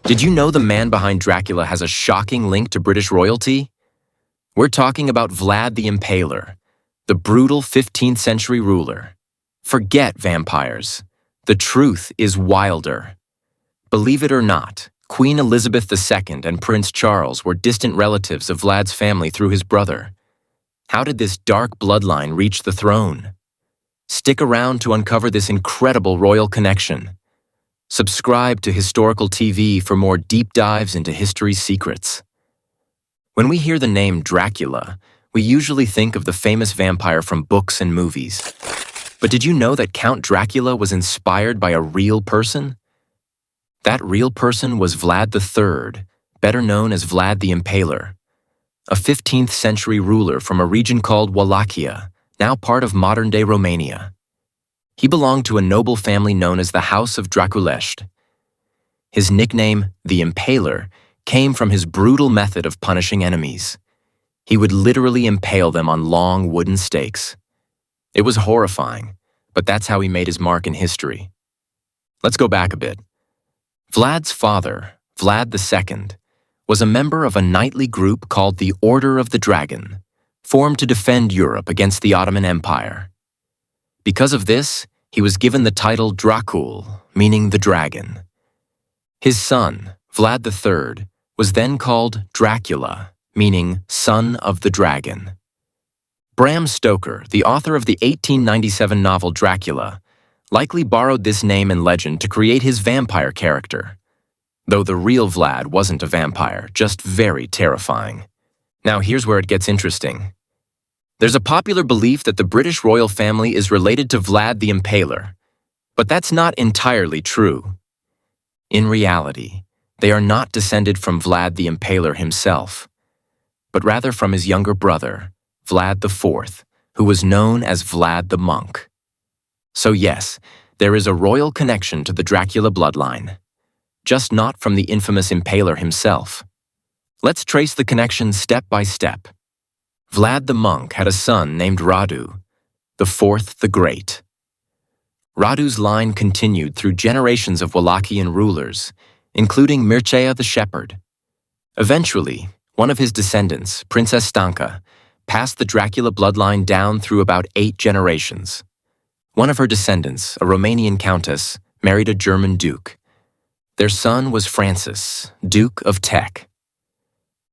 Did you know the man behind Dracula has a shocking link to British royalty? We're talking about Vlad the Impaler, the brutal 15th century ruler. Forget vampires. The truth is wilder. Believe it or not, Queen Elizabeth II and Prince Charles were distant relatives of Vlad's family through his brother. How did this dark bloodline reach the throne? Stick around to uncover this incredible royal connection. Subscribe to Historical TV for more deep dives into history's secrets. When we hear the name Dracula, we usually think of the famous vampire from books and movies. But did you know that Count Dracula was inspired by a real person? That real person was Vlad III, better known as Vlad the Impaler, a 15th century ruler from a region called Wallachia, now part of modern-day Romania. He belonged to a noble family known as the House of Dracul. His nickname, the Impaler, came from his brutal method of punishing enemies. He would literally impale them on long wooden stakes. It was horrifying, but that's how he made his mark in history. Let's go back a bit. Vlad's father, Vlad II, was a member of a knightly group called the Order of the Dragon, formed to defend Europe against the Ottoman Empire. Because of this, he was given the title Dracul, meaning the dragon. His son, Vlad III, was then called Dracula, meaning son of the dragon. Bram Stoker, the author of the 1897 novel Dracula, likely borrowed this name and legend to create his vampire character, though the real Vlad wasn't a vampire, just very terrifying. Now here's where it gets interesting. There's a popular belief that the British royal family is related to Vlad the Impaler, but that's not entirely true. In reality, they are not descended from Vlad the Impaler himself, but rather from his younger brother, Vlad IV, who was known as Vlad the Monk. So yes, there is a royal connection to the Dracula bloodline, just not from the infamous Impaler himself. Let's trace the connection step by step. Vlad the Monk had a son named Radu, the Fourth the Great. Radu's line continued through generations of Wallachian rulers, including Mircea the Shepherd. Eventually, one of his descendants, Princess Stanka, passed the Dracula bloodline down through about 8 generations. One of her descendants, a Romanian countess, married a German duke. Their son was Francis, Duke of Teck.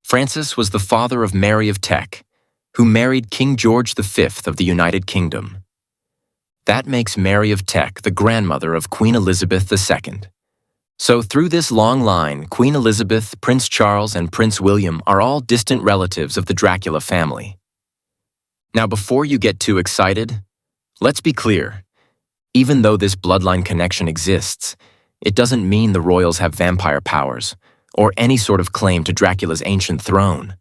Francis was the father of Mary of Teck, who married King George V of the United Kingdom. That makes Mary of Teck the grandmother of Queen Elizabeth II. So through this long line, Queen Elizabeth, Prince Charles, and Prince William are all distant relatives of the Dracula family. Now before you get too excited, let's be clear. Even though this bloodline connection exists, it doesn't mean the royals have vampire powers or any sort of claim to Dracula's ancient throne.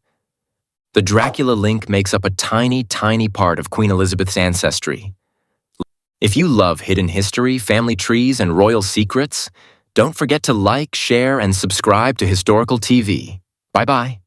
The Dracula link makes up a tiny, tiny part of Queen Elizabeth's ancestry. If you love hidden history, family trees, and royal secrets, don't forget to like, share, and subscribe to Historical TV. Bye-bye.